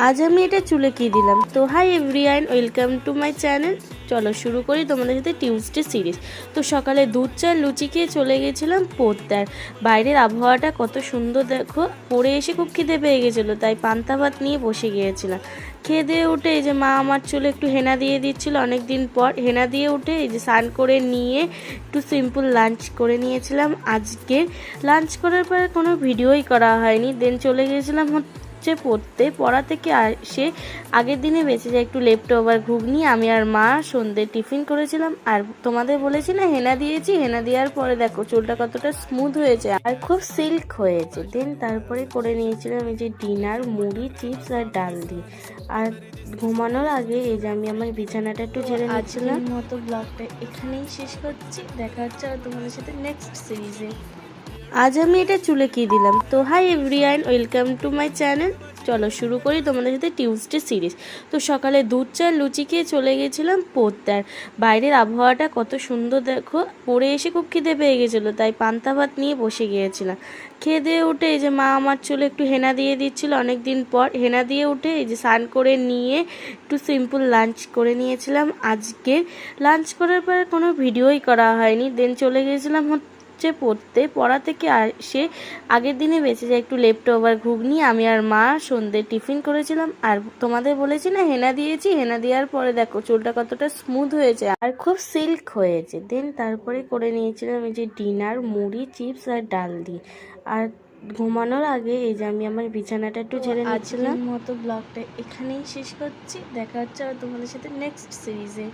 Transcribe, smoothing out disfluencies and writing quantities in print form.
আজ আমি এটা চুলে কি দিলাম। তো hi everyone, welcome to my channel. চলো শুরু করি তোমাদের সাথে টিউসডে সিরিজ। তো সকালে দুধ চা লুচি খেয়ে চলে গেছিলাম পোদ্দার। বাইরের আবহাওয়াটা কত সুন্দর দেখো, পড়ে এসে খুব খিদে পেয়ে গেছিলো, তাই পান্তা ভাত নিয়ে বসে গিয়েছিলাম। খেয়ে দিয়ে উঠে এই যে মা আমার চুলে একটু হেনা দিয়ে দিচ্ছিল, অনেক দিন পর হেনা দিয়ে উঠে এই যে স্নান করে নিয়ে একটু সিম্পল লাঞ্চ করে নিয়েছিলাম। আজকে লাঞ্চ করার পরে কোনো ভিডিওই করা হয়নি। দেন চলে গিয়েছিলাম পড়া থেকে এসে আগের দিনে বেঁচে যায় একটু লেফট ওভার ঘুগনি আমি আর মা সন্ধ্যে টিফিন করেছিলাম। আর তোমাদের বলেছি না হেনা দিয়েছি, হেনা দেওয়ার পরে দেখো চুলটা কতটা স্মুথ হয়েছে আর খুব সিল্ক হয়েছে। দেন তারপরে করে নিয়েছিলাম এই যে ডিনার, মুড়ি, চিপস আর ডাল দিয়ে। আর ঘুমানোর আগে এই যে আমি আমার বিছানাটা একটু ঝেড়ে নিচ্ছিলাম। মতো ব্লগটা এখানেই শেষ করছি, দেখা হচ্ছে আর তোমাদের সাথে নেক্সট সিরিজে। আজ আমি এটা চুলে কি দিলাম। তো hi everyone, welcome to my channel. চলো শুরু করি তোমাদের সাথে টিউসডে সিরিজ। তো সকালে দুধ চা লুচি খেয়ে চলে গেছিলাম পোদ্দার। বাইরের আবহাওয়াটা কত সুন্দর দেখো, পড়ে এসে খুব খিদে পেয়ে গেছিলো, তাই পান্তা ভাত নিয়ে বসে গিয়েছিলাম। খেয়ে দিয়ে উঠে এই যে মা আমার চুলে একটু হেনা দিয়ে দিচ্ছিল, অনেক দিন পর হেনা দিয়ে উঠে এই যে স্নান করে নিয়ে একটু সিম্পল লাঞ্চ করে নিয়েছিলাম। আজকে লাঞ্চ করার পরে কোনো ভিডিওই করা হয়নি। দেন চলে গিয়েছিলাম পড়া থেকে এসে আগের দিনে বেঁচে যায় একটু লেফট ওভার ঘুগনি আমি আর মা সন্ধ্যে টিফিন করেছিলাম। আর তোমাদের বলেছি না হেনা দিয়েছি, হেনা দেওয়ার পরে দেখো চুলটা কতটা স্মুথ হয়েছে আর খুব সিল্ক হয়েছে। দেন তারপরে করে নিয়েছিলাম এই যে ডিনার, মুড়ি, চিপস আর ডাল দিয়ে। আর ঘুমানোর আগে এই যে আমি আমার বিছানাটা একটু ঝেড়ে নিচ্ছিলাম। মতো ব্লগটা এখানেই শেষ করছি, দেখা হচ্ছে আর তোমাদের সাথে নেক্সট সিরিজে।